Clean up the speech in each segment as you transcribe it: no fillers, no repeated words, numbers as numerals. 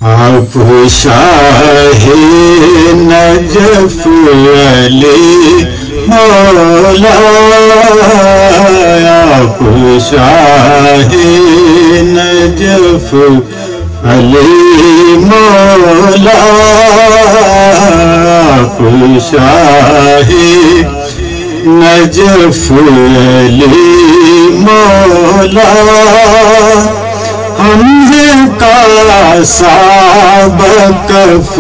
آپ شاہ نجف علی مولا، آپ شاہ نجف علی مولا، آپ شاہ نجف علی مولا، حمزہ کا صاحب کف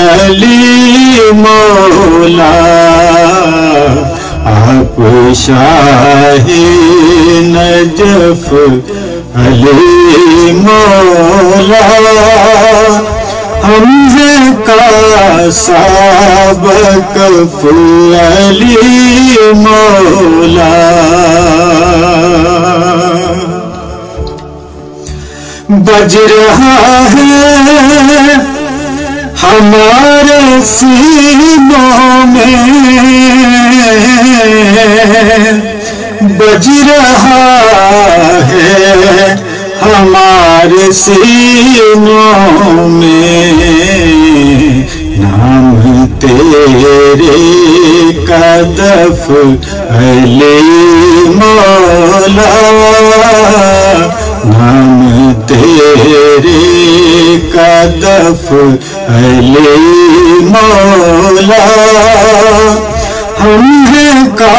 علی مولا، آپ شاہ نجف علی مولا، حمزہ کا صاحب کف علی مولا، بج رہا ہے ہمارے سینوں میں، بج رہا ہے ہمارے سینوں میں، نام تیرے کا دف علی مولا، نام تیرے کا دف علی مولا، ہم کا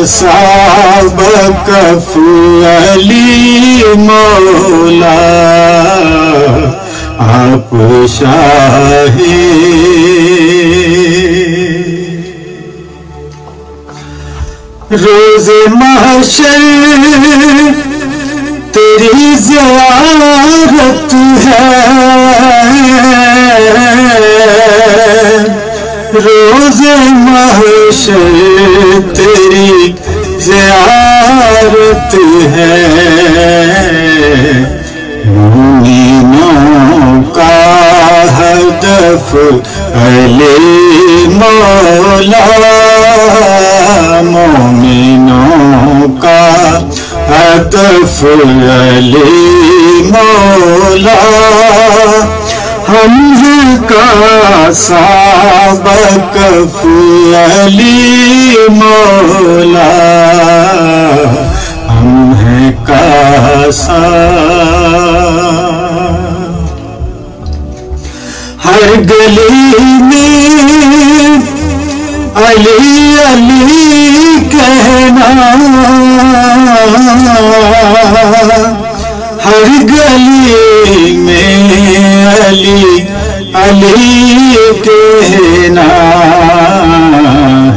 صاحب کف علی مولا، آپ شاہ روز محشر تیری زیارت ہے، روز محشر تیری زیارت ہے، مومنوں کا ہدف علی مولا، مومنوں کا ہدف علی مولا، ہم کا صاحب کف علی مولا، ہم ہیں کا ہر گلی میں علی علی کہنا، ہر گلی میں علی علی کہنا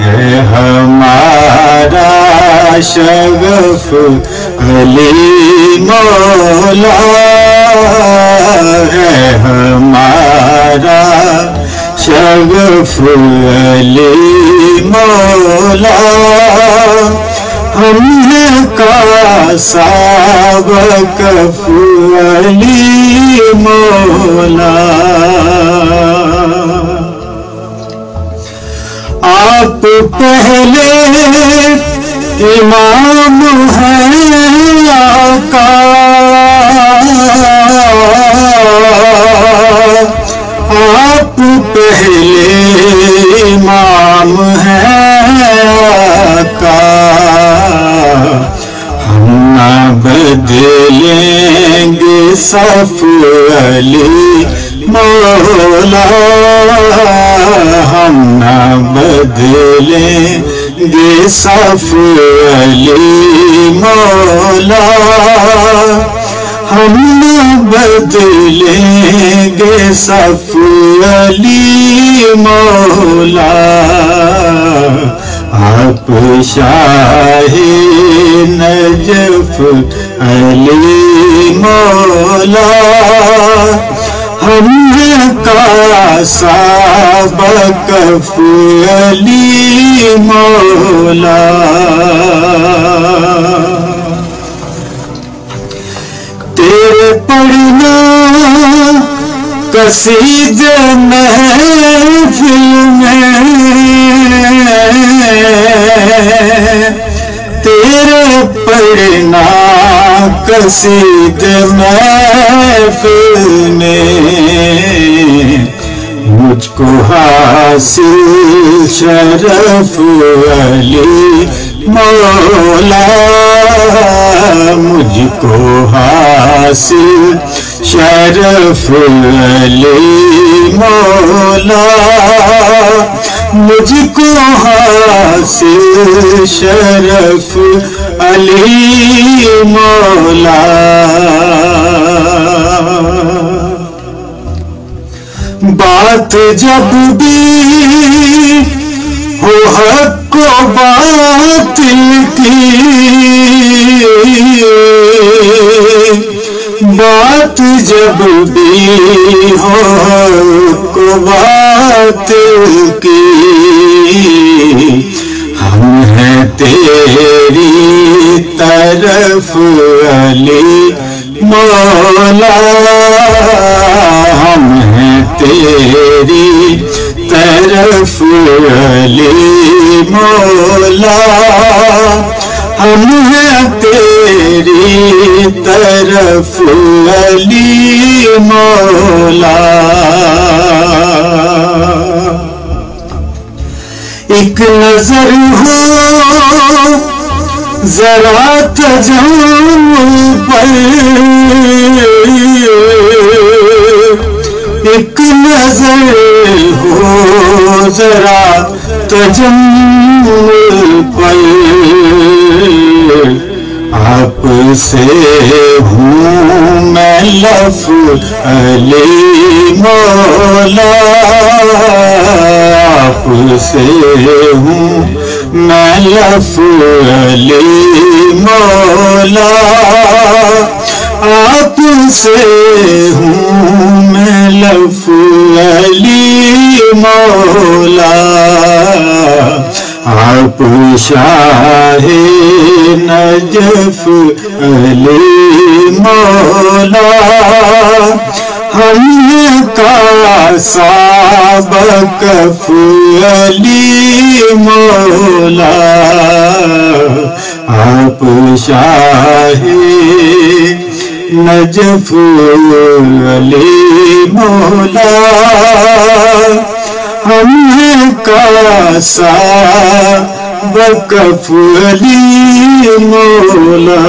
ہے ہمارا شغف علی مولا، ہے ہمارا شغف علی مولا، ہم کا صاحب کف علی مولا، آپ پہلے امام ہیں آقا، آپ پہلے امام ہیں آقا، ہم نہ بدلیں گے صف علی مولا، ہم نہ بدلیں گے صف علی مولا، ہم نہ بدلیں گے صف علی مولا، آپ شاہ نجف علی مولا، ہم کا صاحب کف علی مولا، تیرے پڑھنا قصیدے محفل میں، تیرے پڑھنا قصید محفل میں مجھ کو حاصل شرف علی مولا مجھ کو حاصل شرف علی مولا مجھ کو حاصل شرف علی مولا بات جب بھی ہو حق و باطل کی بات جب بھی ہو حق و باطل کی ہم ہیں تیری طرف علی مولا ہم ہیں تیری طرف علی مولا ہم ہیں تیری طرف علی مولا ایک نظر ہو ذرا تجمل پر ایک نظر ہو ذرا تجمل پر آپ سے ہوں میں لف علی مولا آپ سے ہوں میں لف علی مولا آپ سے ہوں میں لف علی مولا آپ شاہ نجف علی مولا ہم کا سابقف علی مولا آپ شاہ نجف علی مولا ہم کا سابقف علی مولا